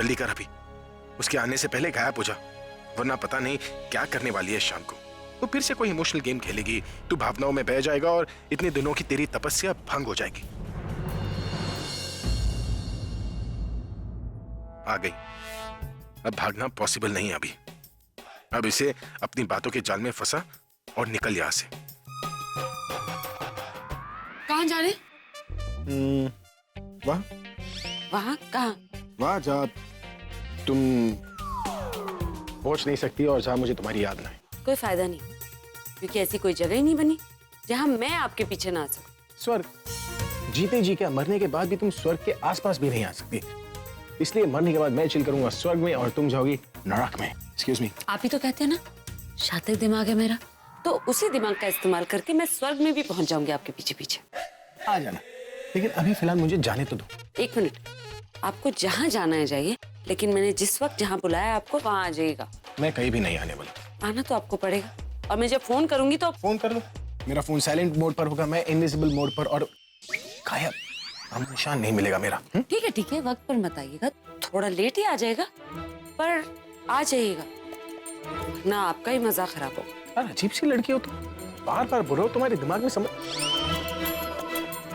जल्दी कर अभी, उसके आने से पहले गायब हो जा, वरना पता नहीं क्या करने वाली है शाम को। तो फिर से कोई इमोशनल गेम खेलेगी, तू भावनाओं में बह जाएगा और इतने दिनों की तेरी तपस्या भंग हो जाएगी। आ गई, अब भागना पॉसिबल नहीं अभी। अब इसे अपनी बातों के जाल में फंसा और निकल यहां से। कहाँ जा रहे? वहां वहां कहाँ? वहां जहां तुम पहुंच नहीं सकती और जहां मुझे तुम्हारी याद ना है। कोई फायदा नहीं, क्योंकि ऐसी कोई जगह ही नहीं बनी जहां मैं आपके पीछे ना आ सकूं। स्वर्ग, जीते जी क्या मरने के बाद भी तुम स्वर्ग के आसपास भी नहीं आ सकती, इसलिए मरने के बाद मैं चिल करूंगा स्वर्ग में और तुम जाओगी नरक में। Excuse me. आप ही तो कहते हैं ना शातिक दिमाग है मेरा, तो उसी दिमाग का इस्तेमाल करके मैं स्वर्ग में भी पहुंच जाऊंगी आपके पीछे पीछे। आ जाना, लेकिन अभी फिलहाल मुझे जाने तो दो। एक मिनट, आपको जहां जाना है जाइए, लेकिन मैंने जिस वक्त जहां बुलाया आपको वहां आ जाइएगा। मैं कहीं भी नहीं आने वाला। आना तो आपको पड़ेगा, और मैं जब फोन करूंगी तो फोन कर लो। मेरा फोन साइलेंट मोड पर होगा, मैं इनविजिबल मोड पर, और गायब, नाम निशान नहीं मिलेगा मेरा। ठीक है, वक्त पर मत आइएगा, थोड़ा लेट ही आ जाएगा, पर आ जाइएगा, ना आपका ही मजा खराब होगा। यार अजीब सी लड़की हो तुम, बार बार बोल रहे हो, तुम्हारे दिमाग में समझ।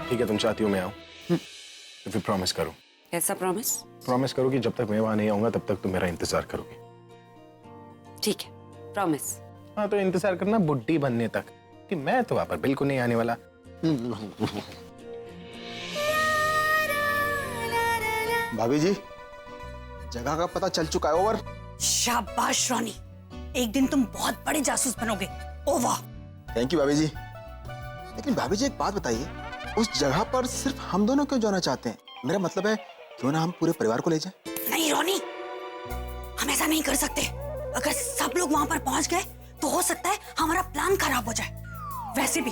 ठीक है, तुम चाहती हो मैं आऊं, तो फिर प्रॉमिस करो। कैसा प्रॉमिस? प्रॉमिस करो कि जब तक मैं वहां नहीं आऊंगा तब तक तुम मेरा इंतजार करोगे। ठीक है, प्रॉमिस। हाँ तो इंतजार करना बुड्ढी बनने तक, कि मैं तो वहां पर बिल्कुल नहीं आने वाला। भाभी जी, जगह का पता चल चुका है। ओवर। शाबाश रोनी, एक दिन तुम बहुत बड़े जासूस बनोगे। ओ वाह। थैंक यू भाभी जी। लेकिन भाभी जी एक बात बताइए, उस जगह पर सिर्फ हम दोनों क्यों जाना चाहते हैं? मेरा मतलब है क्यों ना हम पूरे परिवार को ले जाएं? नहीं रोनी, हम ऐसा नहीं कर सकते। अगर सब लोग वहां पर पहुंच गए तो हो सकता है हमारा प्लान खराब हो जाए। वैसे भी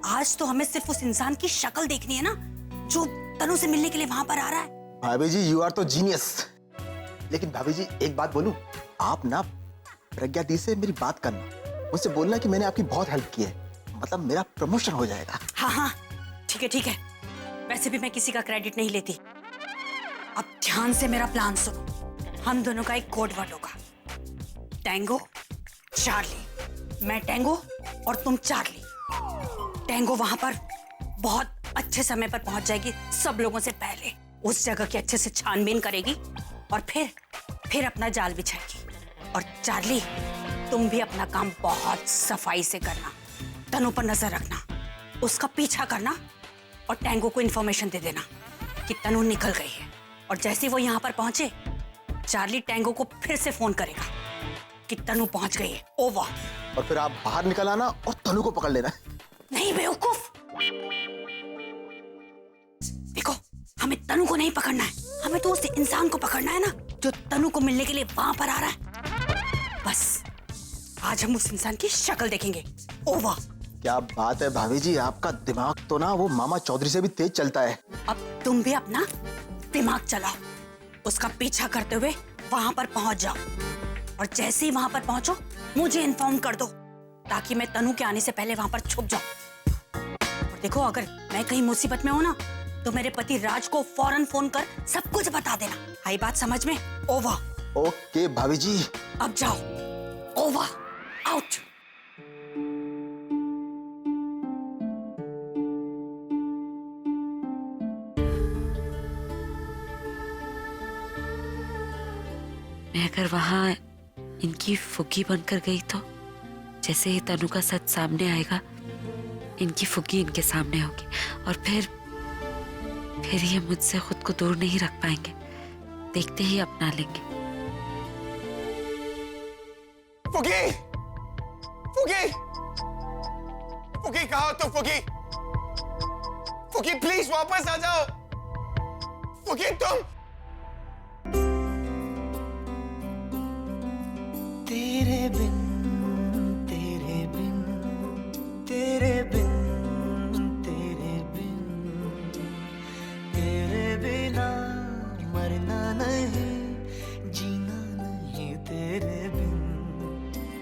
आज तो हमें सिर्फ उस इंसान की शक्ल देखनी है ना, जो तनु से मिलने के लिए वहां पर आ रहा है। भाभी जी यू आर तो जीनियस। लेकिन भाभी जी एक बात बोलूं, आप ना प्रज्ञा दी से मेरी बात करना, मुझसे बोलना कि मैंने आपकी बहुत हेल्प की है, मतलब मेरा प्रमोशन हो जाएगा। हाँ, ठीक है। वैसे भी मैं किसी का क्रेडिट नहीं लेती। अब ध्यान से मेरा प्लान सुनो। हम दोनों का एक कोड वर्ड होगा, टैंगो चार्ली। मैं टैंगो और तुम चार्ली। टैंगो वहां पर बहुत अच्छे समय पर पहुंच जाएगी, सब लोगों से पहले उस जगह की अच्छे से छानबीन करेगी और फिर अपना जाल बिछाएगी। और चार्ली, तुम भी अपना काम बहुत सफाई से करना, तनु पर नजर रखना, उसका पीछा करना और टैंगो को इन्फॉर्मेशन दे देना कि तनु निकल गई है। और जैसे ही वो यहाँ पर पहुंचे, चार्ली टैंगो को फिर से फोन करेगा कि तनु पहुंच गई है। ओवर। और फिर आप बाहर निकल आना और तनु को पकड़ लेना। नहीं बेवकूफ, देखो हमें तनु को नहीं पकड़ना है, हमें तो उस इंसान को पकड़ना है ना, जो तनु को मिलने के लिए वहां पर आ रहा है। बस आज हम उस इंसान की शक्ल देखेंगे। ओवर। क्या बात है भाभी जी, आपका दिमाग तो ना वो मामा चौधरी से भी तेज चलता है। अब तुम भी अपना दिमाग चलाओ, उसका पीछा करते हुए वहां पर पहुंच जाओ, और जैसे ही वहां पर पहुंचो मुझे इन्फॉर्म कर दो, ताकि मैं तनु के आने से पहले वहां पर छुप जाऊं। और देखो, अगर मैं कहीं मुसीबत में हूं ना, तो मेरे पति राज को फौरन फोन कर सब कुछ बता देना। आई बात समझ में? ओवर। ओके भाभी जी। अब जाओ। ओवर। आउट। मैं अगर वहां इनकी फुग्गी बनकर गई तो जैसे ही तनु का सच सामने आएगा, इनकी फुग्गी इनके सामने होगी, और फिर ये मुझसे खुद को दूर नहीं रख पाएंगे, देखते ही अपना लेंगे। फुगी! फुगी! फुगी कहाँ हो तुम? फुगी! फुगी प्लीज वापस आ जाओ। फुगी तुम! तेरे बिन, तेरे बिन, तेरे बिन, तेरे बिन, तेरे बिना मरना नहीं, जीना नहीं तेरे बिन।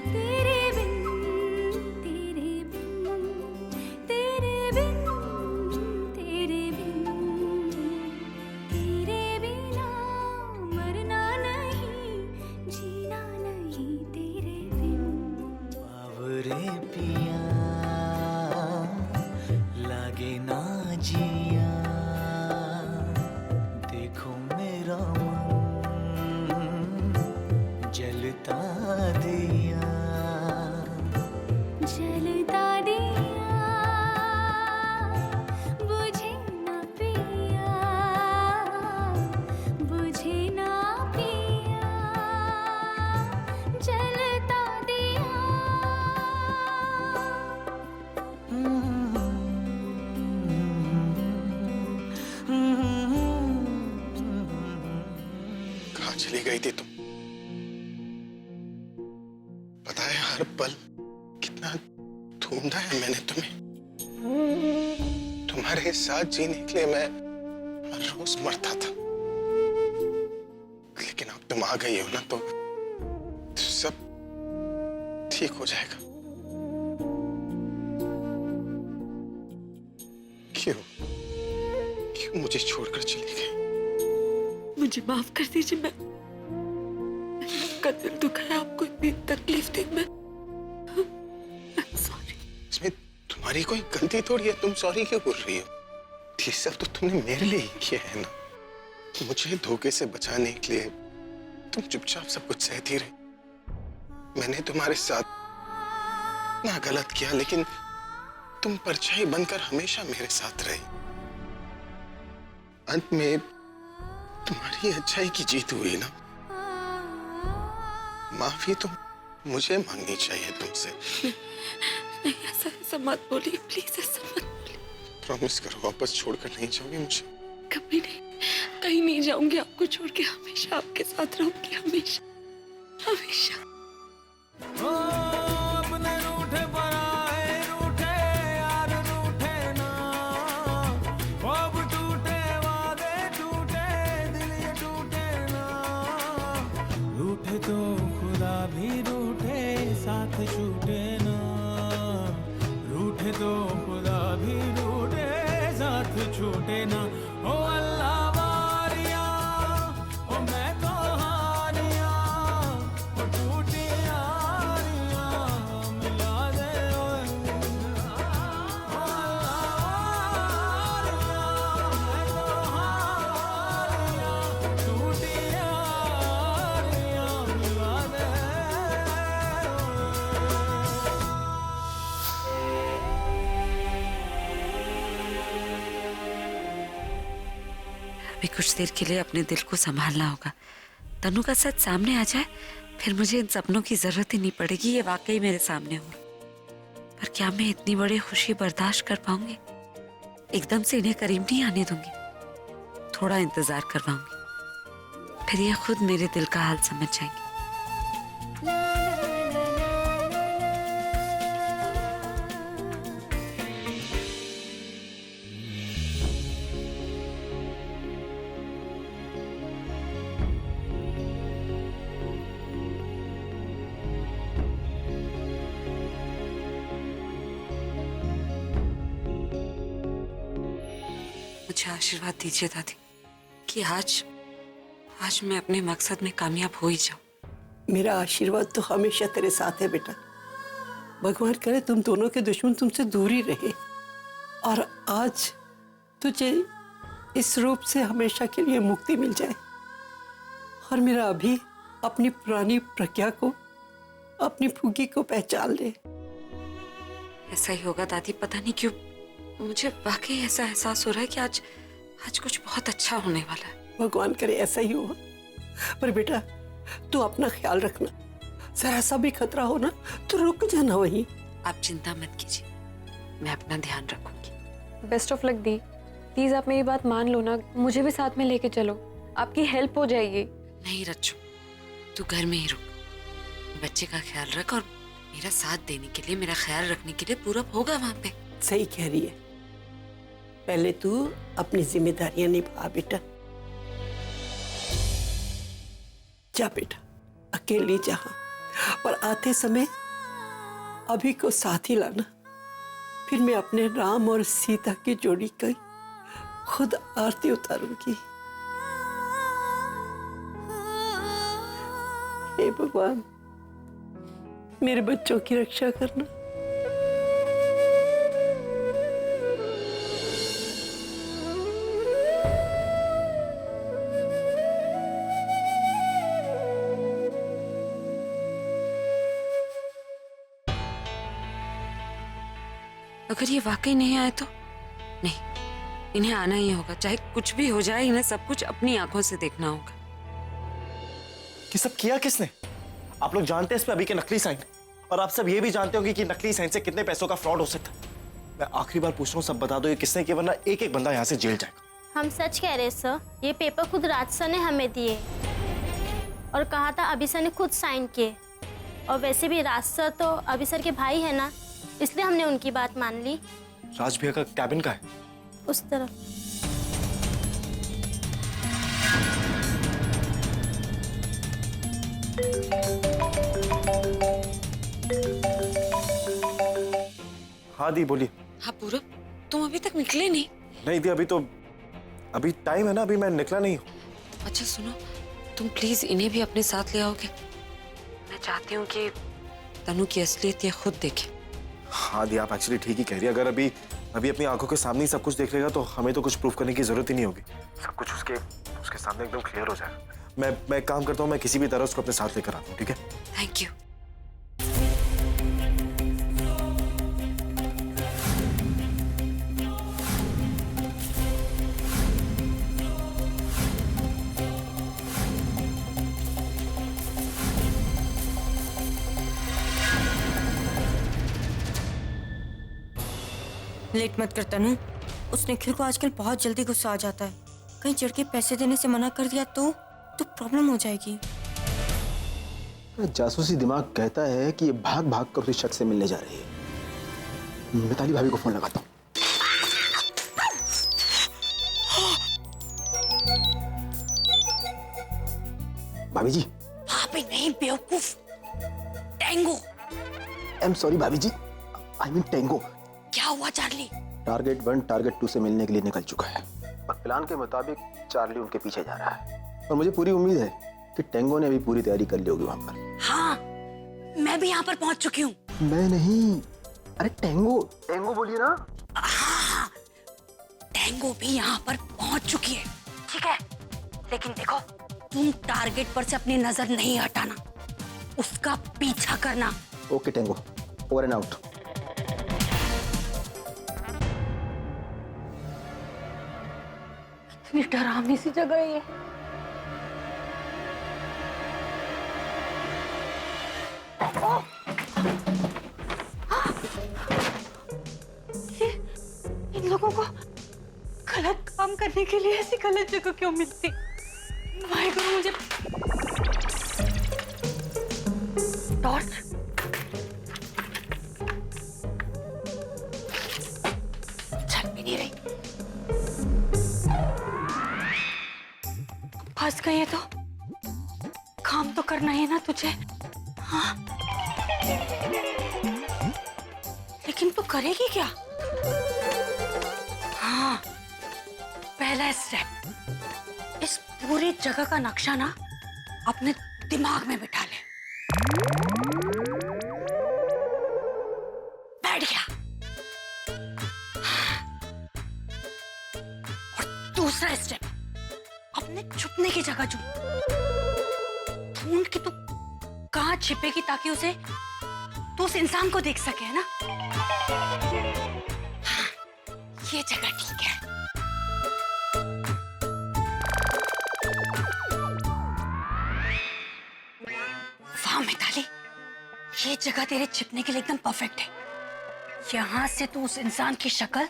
तेरे बिन, तेरे बिन, तेरे बिन, तेरे बिन, तेरे बिना मरना लागे ना जिया, देखो मेरा मन जलता दिया, जलता दिया बुझे ना पिया, बुझे ना पिया, जलता दिया। कहाँ चली गई थी तुम? पता है हर पल कितना ढूंढा है मैंने तुम्हें। तुम्हारे साथ जीने के लिए मैं हर रोज मरता था, लेकिन अब तुम आ गई हो ना तो सब ठीक हो जाएगा। क्यों क्यों मुझे छोड़कर चली गई? मुझे माफ कर दीजिए, मैं आपका दिल दुखाया, आपको इतनी तकलीफ दी मैं सॉरी। इसमें तुम्हारी कोई गलती थोड़ी है, तुम सॉरी क्यों बोल रही हो? ये सब तो तुमने मेरे लिए ही किया है ना। मुझे धोखे से बचाने के लिए तुम चुपचाप सब कुछ सहती रही। मैंने तुम्हारे साथ ना गलत किया, लेकिन तुम परछाई बनकर हमेशा मेरे साथ रही। अंत में तुम्हारी अच्छाई की जीत हुई ना। माफी तो मुझे मांगनी चाहिए तुमसे। नहीं, ऐसा मत बोलिए प्लीज, ऐसा मत बोलिए। प्रॉमिस करो वापस छोड़कर नहीं जाओगी मुझे। कभी नहीं, कहीं नहीं जाऊंगी आपको छोड़ के, हमेशा आपके साथ रहूंगी, हमेशा हमेशा। ओ अपने रूठे पराए रूठे यार रूठे ना, ख्वाब टूटे वादे टूटे दिल ये टूटे ना, रूठे तो खुदा भी रूठे साथ छूटे ना, रूठे तो खुदा भी रूठे साथ छूटे ना। ओ अल्लाह वारिया, ओ मैं तो हारिया, ओ टूटी यारिया मिला दे ओए। ओ अल्लाह वारिया, मैं तो हारिया, टूटी यारिया मिला दे अभी कुछ देर के लिए अपने दिल को संभालना होगा। तनु का सच सामने आ जाए, फिर मुझे इन सपनों की जरूरत ही नहीं पड़ेगी। ये वाकई मेरे सामने हो, पर क्या मैं इतनी बड़ी खुशी बर्दाश्त कर पाऊंगी? एकदम से इन्हें करीब नहीं आने दूंगी, थोड़ा इंतजार करवाऊंगी, फिर ये खुद मेरे दिल का हाल समझ जाएंगे। मुझे आशीर्वाद दीजिए दादी कि आज मैं अपने मकसद में कामयाब हो ही जाऊं। मेरा आशीर्वाद तो हमेशा तेरे साथ है बेटा। भगवान करे तुम दोनों के दुश्मन तुमसे दूर ही रहे, और आज तुझे इस रूप से हमेशा के लिए मुक्ति मिल जाए। और मेरा अभी अपनी पुरानी प्रज्ञा को, अपनी फूगी को पहचान ले। ऐसा ही होगा दादी, पता नहीं क्यों मुझे वाकई ऐसा एहसास हो रहा है कि आज कुछ बहुत अच्छा होने वाला है। भगवान करे ऐसा ही हो। पर बेटा तू अपना ख्याल रखना, जरा सा भी खतरा हो ना तो रुक जाना वहीं। आप चिंता मत कीजिए, मैं अपना ध्यान रखूंगी। Best of luck the, please आप मेरी बात मान लो ना, मुझे भी साथ में लेके चलो, आपकी हेल्प हो जाएगी। नहीं रच्चू, तू घर में ही रुक, बच्चे का ख्याल रख और मेरा साथ देने के लिए, मेरा ख्याल रखने के लिए पूरा होगा वहां पे। सही कह रही है, पहले तू अपनी जिम्मेदारियां निभा बेटा। जा बेटा, अकेली जा, पर आते समय अभी को साथ ही लाना। फिर मैं अपने राम और सीता की जोड़ी की खुद आरती उतारूंगी। हे भगवान, मेरे बच्चों की रक्षा करना। अगर ये वाकई नहीं आए तो नहीं, इन्हें आना ही होगा, चाहे कुछ भी हो जाए, इन्हें सब कुछ अपनी आंखों से देखना होगा। ये सब किया किसने? आप लोग जानते हैं इस पे अभी के नकली साइन, और आप सब ये भी जानते होंगे कि नकली साइन से कितने पैसों का फ्रॉड हो सकता है। मैं आखिरी बार पूछ रहा हूँ, सब बता दो ये किसने किया, वरना एक एक बंदा यहाँ से जेल जाएगा। हम सच कह रहे सर, ये पेपर खुद राज सर ने हमें दिए और कहा था अभी सर ने खुद साइन किए। और वैसे भी राज सर तो अभी सर के भाई है ना, इसलिए हमने उनकी बात मान ली। राज भैया का कैबिन का है उस तरफ। हाँ दी बोलिए। हाँ पूरब, तुम अभी तक निकले नहीं? नहीं दी, अभी टाइम है ना, अभी मैं निकला नहीं हूँ। अच्छा सुनो, तुम प्लीज इन्हें भी अपने साथ ले आओगे? मैं चाहती हूँ कि तनु की असलियत ये खुद देखे। हाँ दी, आप एक्चुअली ठीक ही कह रही है। अगर अभी अपनी आंखों के सामने ही सब कुछ देख लेगा तो हमें तो कुछ प्रूफ करने की जरूरत ही नहीं होगी, सब कुछ उसके सामने एकदम क्लियर हो जाएगा। मैं एक काम करता हूँ, मैं किसी भी तरह उसको अपने साथ लेकर आता हूँ, ठीक है? Thank you. लेट मत कर तनु, उस निखिल को आजकल बहुत जल्दी गुस्सा आ जाता है। कहीं चढ़ के पैसे देने से मना कर दिया तो प्रॉब्लम हो जाएगी। जासूसी दिमाग कहता है कि ये भाग भाग कर उस शख्स से मिलने जा रही है। मिताली भाभी को फोन लगाता हूँ। भाभी जी। भाभी नहीं बेवकूफ, टेंगो। आई एम सॉरी भाभी जी, आई मीन टेंगो। क्या हुआ चार्ली? टारगेट 1 टारगेट 2 से मिलने के लिए निकल चुका है और प्लान के मुताबिक चार्ली उनके पीछे जा रहा है और मुझे पूरी उम्मीद है कि टेंगो ने अभी पूरी तैयारी कर ली होगी वहां पर। हाँ, मैं भी यहाँ पर पहुंच चुकी हूँ। मैं नहीं, अरे टेंगो बोलिए ना। हाँ, टेंगो भी यहाँ पर पहुंच चुकी है, ठीक है? लेकिन देखो, तुम टारगेट पर से अपनी नजर नहीं हटाना, उसका पीछा करना। Okay Tengo, over and out. इतनी डरावनी सी जगह है ये। इन लोगों को गलत काम करने के लिए ऐसी गलत जगह क्यों मिलती? वाहेगुरु, मुझे टॉर्च। चल भी नहीं रही, फंस गई है तो काम तो करना ही ना तुझे। हाँ, लेकिन तू करेगी क्या? हाँ, पहला स्टेप, इस पूरी जगह का नक्शा ना अपने दिमाग में बिठा ले। बैठ गया। और दूसरा स्टेप, अपने छुपने की जगह ढूंढ के तू कहाँ छिपेगी ताकि तू उस इंसान को देख सके, है ना? हाँ, ये जगह ठीक है। वाह मिताली, ये जगह तेरे छिपने के लिए एकदम परफेक्ट है। यहाँ से तू उस इंसान की शक्ल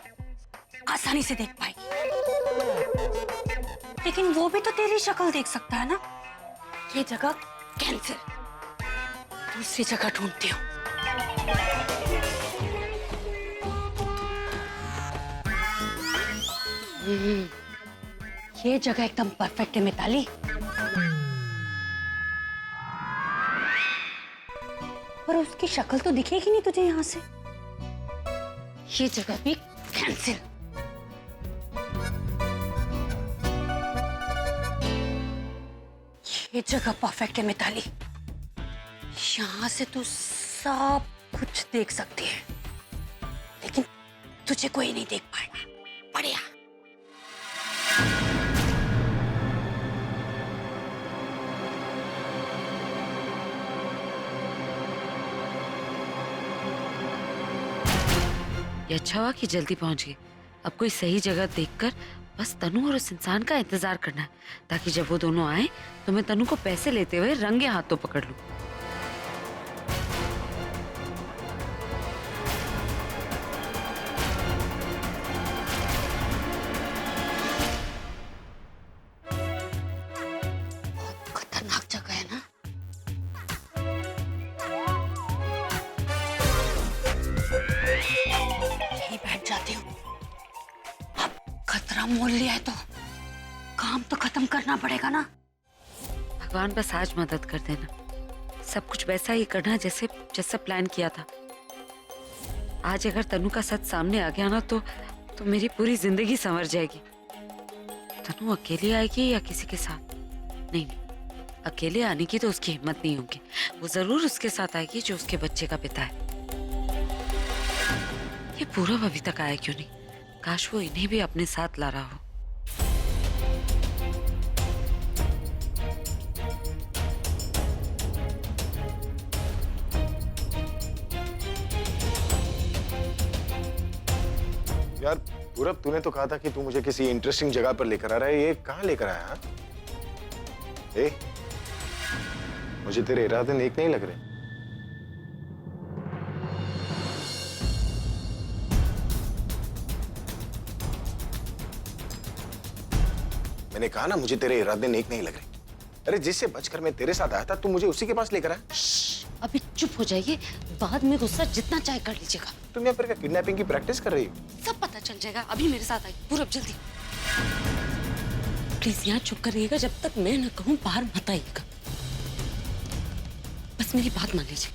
आसानी से देख पाएगी। लेकिन वो भी तो तेरी शक्ल देख सकता है ना? ये जगह कैंसिल, दूसरी जगह ढूंढती हूँ। ये जगह एकदम परफेक्ट है मिताली। पर उसकी शक्ल तो दिखेगी नहीं तुझे यहाँ से। ये जगह भी कैंसिल। ये जगह परफेक्ट है मिताली, यहाँ से तू सब कुछ देख सकती है, लेकिन तुझे कोई नहीं देख पाएगा। बढ़िया। ये अच्छा हुआ कि जल्दी पहुंच गए। अब कोई सही जगह देखकर बस तनु और उस इंसान का इंतजार करना है, ताकि जब वो दोनों आए तो मैं तनु को पैसे लेते हुए रंगे हाथों पकड़ लूं। खतरनाक जगह है ना। यहीं बैठ जाती हूँ। अब खतरा मोल लिया है तो काम तो खत्म करना पड़ेगा ना। भगवान बस आज मदद कर देना, सब कुछ वैसा ही करना जैसे जैसा प्लान किया था। आज अगर तनु का सच सामने आ गया ना तो मेरी पूरी जिंदगी संवर जाएगी। तनु अकेली आएगी या किसी के साथ? नहीं, अकेले आने की तो उसकी हिम्मत नहीं होगी। वो जरूर उसके साथ आएगी जो उसके बच्चे का पिता है। ये पूरब अभी तक आया क्यों नहीं? काश वो इन्हें भी अपने साथ ला रहा हो। यार पूरब, तूने तो कहा था कि तू मुझे किसी इंटरेस्टिंग जगह पर लेकर आ रहा है। ये कहाँ लेकर आया? हाँ? ए, मुझे तेरे इरादे नेक नहीं लग रहे। मैंने कहा ना, मुझे तेरे इरादे नेक नहीं लग रहे। अरे जिससे बचकर मैं तेरे साथ आया था, तू मुझे उसी के पास लेकर आया। अभी चुप हो जाइए, बाद में गुस्सा जितना चाहे कर लीजिएगा। तुम यहाँ पर क्या किडनैपिंग की प्रैक्टिस कर रही हो? सब पता चल जाएगा। अभी मेरे साथ आई पूरब, जल्दी प्लीज यहाँ चुप कर रहिएगा। जब तक मैं न कहूँ बाहर मत आइएगा। बस मेरी बात मान लीजिए।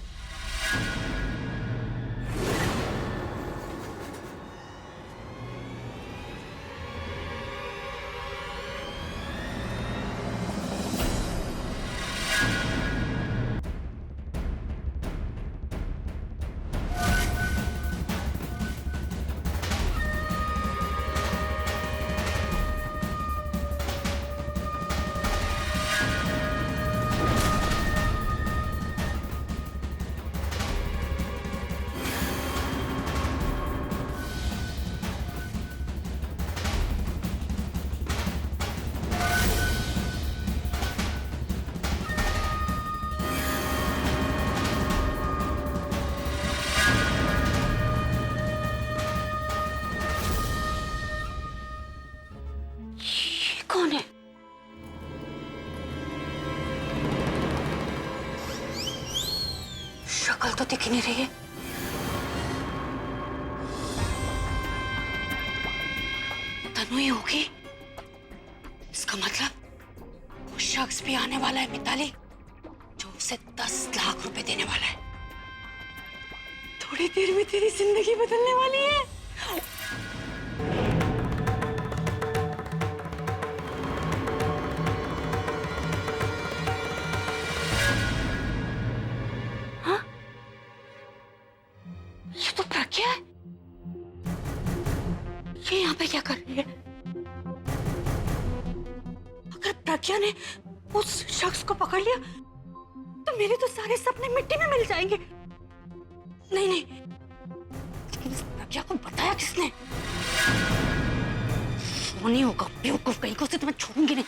कौन है? शक्ल तो दिख नहीं रही है। तनु ही होगी। इसका मतलब वो शख्स भी आने वाला है मिताली, जो उसे 10 लाख रुपए देने वाला है। थोड़ी देर में तेरी जिंदगी बदलने वाली है। ये तो प्रज्ञा है। ये यहाँ पे क्या कर रही है? अगर प्रज्ञा ने उस शख्स को पकड़ लिया तो मेरे तो सारे सपने मिट्टी में मिल जाएंगे। नहीं नहीं, लेकिन इस प्रज्ञा को बताया किसने? वो नहीं होगा, बेवकूफ कहीं को, उसे तो मैं छोड़ूंगी नहीं।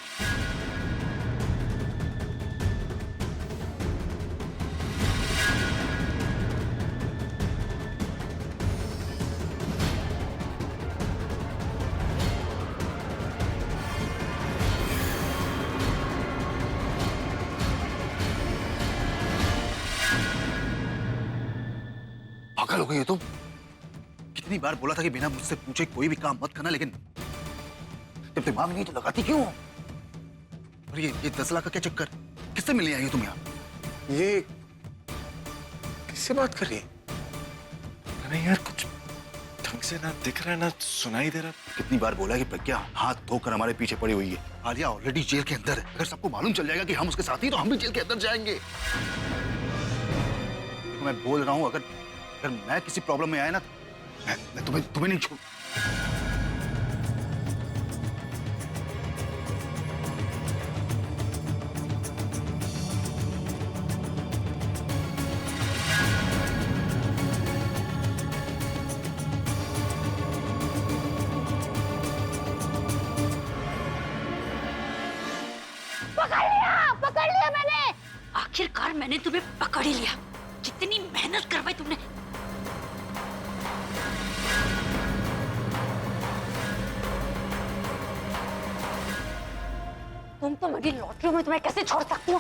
पागल हो गई हो तुम? कितनी बार बोला था कि बिना मुझसे पूछे कोई भी काम मत करना, लेकिन जब दिमाग नहीं तो लगाती क्यों? और ये 10 लाख का क्या चक्कर? किससे मिलने आई हो तुम यहाँ? ये किससे बात कर रही है? नहीं यार, कुछ ढंग से ना दिख रहा है ना सुनाई दे रहा। कितनी बार बोला कि प्रज्ञा हाथ धोकर हमारे पीछे पड़ी हुई है। आलिया ऑलरेडी जेल के अंदर है। अगर सबको मालूम चल जाएगा कि हम उसके साथ ही, तो हम भी जेल के अंदर जाएंगे। देखो मैं बोल रहा हूँ, अगर मैं किसी प्रॉब्लम में आया ना, मैं तुम्हें नहीं छोड़। पकड़ लिया मैंने। आखिरकार मैंने तुम्हें पकड़ ही लिया। कितनी मेहनत करवाई तुमने। तुम तो मेरी लॉटरी में तुम्हें कैसे छोड़ सकती हो?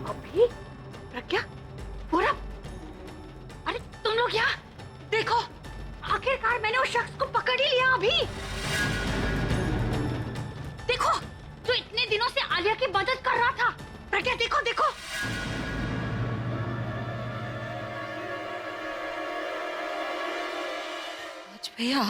अभी प्रज्ञा, पूरब, अरे तुम लोग यहाँ देखो, आखिरकार मैंने उस शख्स को पकड़ ही लिया। अभी देखो, जो इतने दिनों से आलिया की मदद कर रहा था। प्रज्ञा देखो देखो। भैया